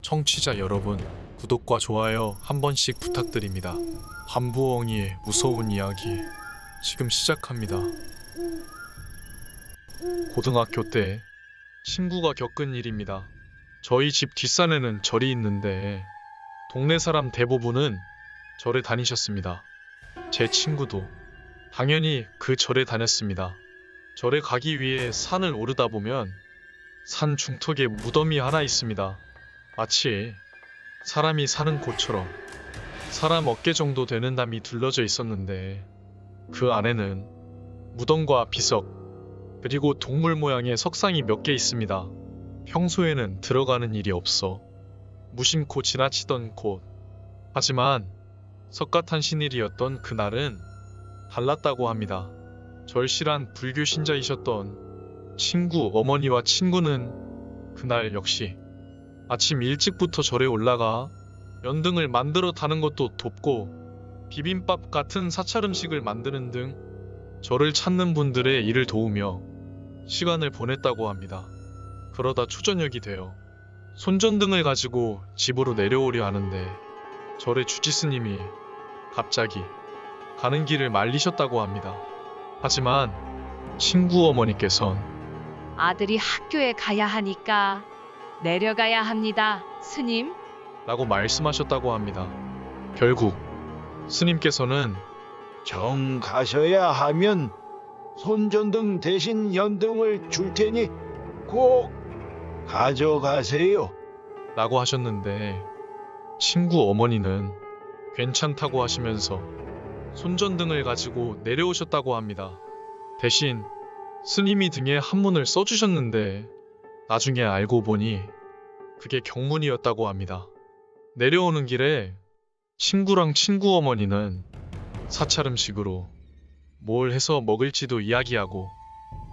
청취자 여러분, 구독과 좋아요 한 번씩 부탁드립니다. 한부엉이의 무서운 이야기 지금 시작합니다. 고등학교 때 친구가 겪은 일입니다. 저희 집 뒷산에는 절이 있는데 동네 사람 대부분은 절에 다니셨습니다. 제 친구도 당연히 그 절에 다녔습니다. 절에 가기 위해 산을 오르다 보면 산 중턱에 무덤이 하나 있습니다. 마치 사람이 사는 곳처럼 사람 어깨 정도 되는 담이 둘러져 있었는데 그 안에는 무덤과 비석 그리고 동물 모양의 석상이 몇 개 있습니다. 평소에는 들어가는 일이 없어 무심코 지나치던 곳. 하지만 석가탄신일이었던 그날은 달랐다고 합니다. 절실한 불교 신자이셨던 친구 어머니와 친구는 그날 역시 아침 일찍부터 절에 올라가 연등을 만들어 타는 것도 돕고 비빔밥 같은 사찰 음식을 만드는 등 절을 찾는 분들의 일을 도우며 시간을 보냈다고 합니다. 그러다 초저녁이 되어 손전등을 가지고 집으로 내려오려 하는데 절의 주지스님이 갑자기 가는 길을 말리셨다고 합니다. 하지만 친구 어머니께선 아들이 학교에 가야 하니까 내려가야 합니다, 스님. 라고 말씀하셨다고 합니다. 결국 스님께서는 정 가셔야 하면 손전등 대신 연등을 줄 테니 꼭 가져가세요. 라고 하셨는데 친구 어머니는 괜찮다고 하시면서 손전등을 가지고 내려오셨다고 합니다. 대신 스님이 등에 한문을 써주셨는데 나중에 알고 보니 그게 경문이었다고 합니다. 내려오는 길에 친구랑 친구 어머니는 사찰 음식으로 뭘 해서 먹을지도 이야기하고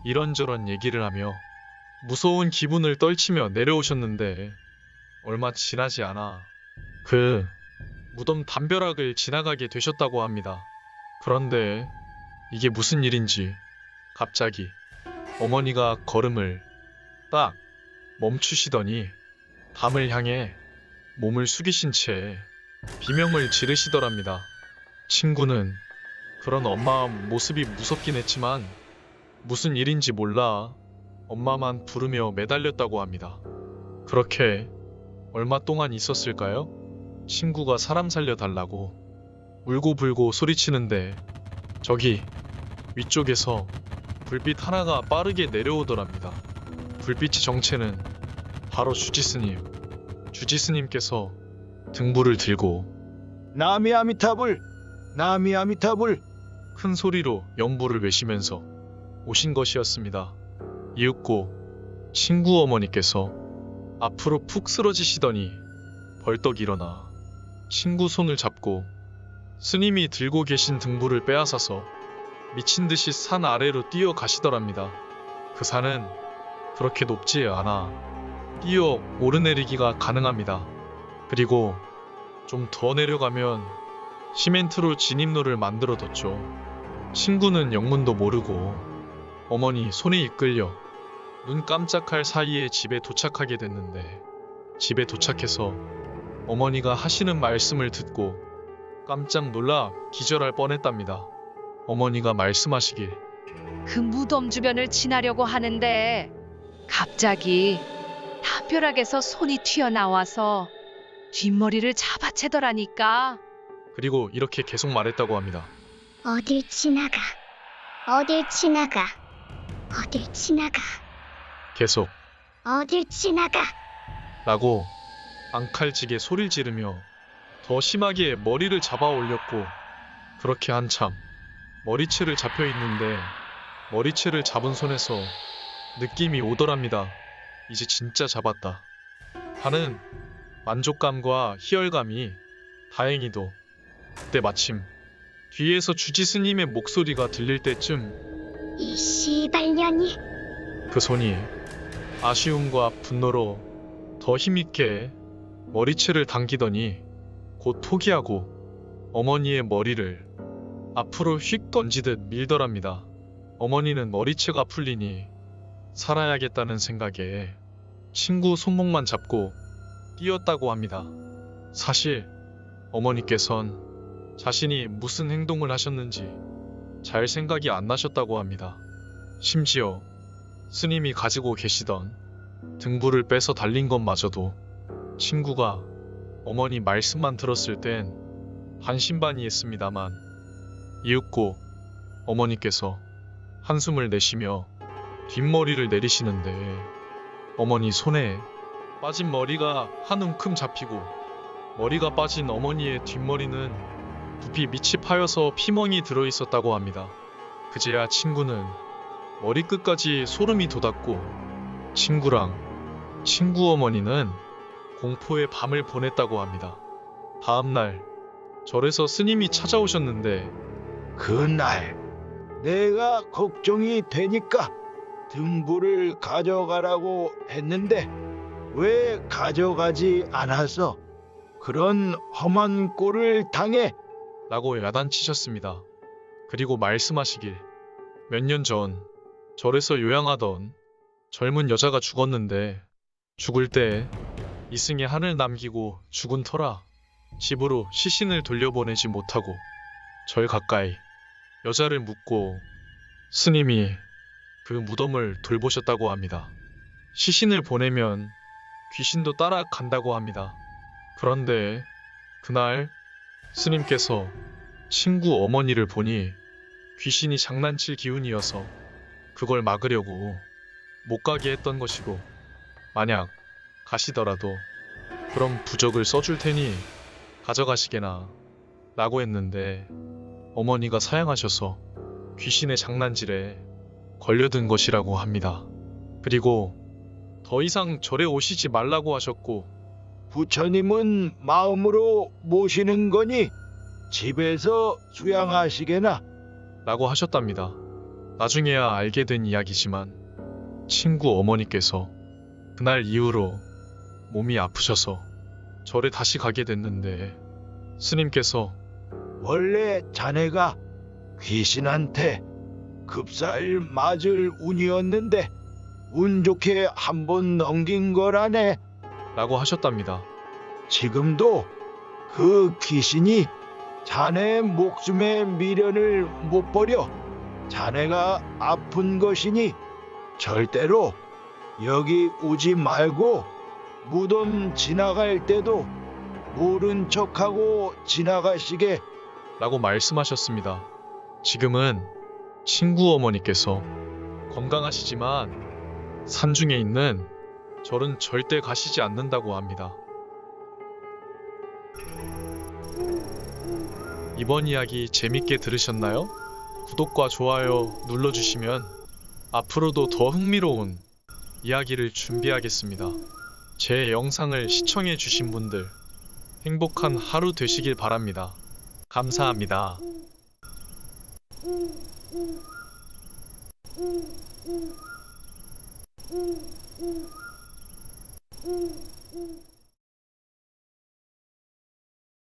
이런저런 얘기를 하며 무서운 기분을 떨치며 내려오셨는데 얼마 지나지 않아 그 무덤 담벼락을 지나가게 되셨다고 합니다. 그런데 이게 무슨 일인지 갑자기 어머니가 걸음을 딱 멈추시더니 담을 향해 몸을 숙이신 채 비명을 지르시더랍니다. 친구는 그런 엄마 모습이 무섭긴 했지만 무슨 일인지 몰라 엄마만 부르며 매달렸다고 합니다. 그렇게 얼마 동안 있었을까요? 친구가 사람 살려달라고 울고불고 소리치는데 저기 위쪽에서 불빛 하나가 빠르게 내려오더랍니다. 불빛의 정체는 바로 주지스님께서 등불을 들고 나미 아미타불, 나미 아미타불. 큰 소리로 연불을 외시면서 오신 것이었습니다. 이윽고 친구 어머니께서 앞으로 푹 쓰러지시더니 벌떡 일어나 친구 손을 잡고 스님이 들고 계신 등불을 빼앗아서 미친 듯이 산 아래로 뛰어가시더랍니다. 그 산은 그렇게 높지 않아 뛰어 오르내리기가 가능합니다. 그리고 좀 더 내려가면 시멘트로 진입로를 만들어뒀죠. 친구는 영문도 모르고 어머니 손에 이끌려 눈 깜짝할 사이에 집에 도착하게 됐는데 집에 도착해서 어머니가 하시는 말씀을 듣고 깜짝 놀라 기절할 뻔했답니다. 어머니가 말씀하시길 그 무덤 주변을 지나려고 하는데 갑자기 담벼락에서 손이 튀어나와서 뒷머리를 잡아채더라니까. 그리고 이렇게 계속 말했다고 합니다. 어딜 지나가, 어딜 지나가, 어딜 지나가, 계속 어딜 지나가. 라고 앙칼지게 소리를 지르며 더 심하게 머리를 잡아 올렸고 그렇게 한참 머리채를 잡혀 있는데 머리채를 잡은 손에서 느낌이 오더랍니다. 이제 진짜 잡았다 하는 만족감과 희열감이 다행히도 그때 마침 뒤에서 주지스님의 목소리가 들릴 때쯤 이 씨발년이. 그 손이 아쉬움과 분노로 더 힘있게 머리채를 당기더니 곧 포기하고 어머니의 머리를 앞으로 휙 던지듯 밀더랍니다. 어머니는 머리채가 풀리니 살아야겠다는 생각에 친구 손목만 잡고 뛰었다고 합니다. 사실 어머니께선 자신이 무슨 행동을 하셨는지 잘 생각이 안 나셨다고 합니다. 심지어 스님이 가지고 계시던 등불을 빼서 달린 것마저도 친구가 어머니 말씀만 들었을 땐 반신반의했습니다만 이윽고 어머니께서 한숨을 내쉬며 뒷머리를 내리시는데 어머니 손에 빠진 머리가 한 움큼 잡히고 머리가 빠진 어머니의 뒷머리는 두피 밑이 파여서 피멍이 들어있었다고 합니다. 그제야 친구는 머리끝까지 소름이 돋았고 친구랑 친구 어머니는 공포의 밤을 보냈다고 합니다. 다음날 절에서 스님이 찾아오셨는데 그날 내가 걱정이 되니까 등불을 가져가라고 했는데 왜 가져가지 않아서 그런 험한 꼴을 당해? 라고 야단치셨습니다. 그리고 말씀하시길 몇 년 전 절에서 요양하던 젊은 여자가 죽었는데 죽을 때 이승에 한을 남기고 죽은 터라 집으로 시신을 돌려보내지 못하고 절 가까이 여자를 묻고 스님이 그 무덤을 돌보셨다고 합니다. 시신을 보내면 귀신도 따라간다고 합니다. 그런데 그날 스님께서 친구 어머니를 보니 귀신이 장난칠 기운이어서 그걸 막으려고 못 가게 했던 것이고 만약 가시더라도 그럼 부적을 써줄 테니 가져가시게나 라고 했는데 어머니가 사양하셔서 귀신의 장난질에 걸려든 것이라고 합니다. 그리고 더 이상 절에 오시지 말라고 하셨고 부처님은 마음으로 모시는 거니 집에서 수양하시게나. 라고 하셨답니다. 나중에야 알게 된 이야기지만 친구 어머니께서 그날 이후로 몸이 아프셔서 절에 다시 가게 됐는데 스님께서 원래 자네가 귀신한테 급살 맞을 운이었는데 운 좋게 한 번 넘긴 거라네. 라고 하셨답니다. 지금도 그 귀신이 자네 목숨의 미련을 못 버려 자네가 아픈 것이니 절대로 여기 오지 말고 무덤 지나갈 때도 모른 척하고 지나가시게. 라고 말씀하셨습니다. 지금은 친구 어머니께서 건강하시지만 산중에 있는 절은 절대 가시지 않는다고 합니다. 이번 이야기 재밌게 들으셨나요? 구독과 좋아요 눌러주시면 앞으로도 더 흥미로운 이야기를 준비하겠습니다. 제 영상을 시청해주신 분들 행복한 하루 되시길 바랍니다. 감사합니다. 음.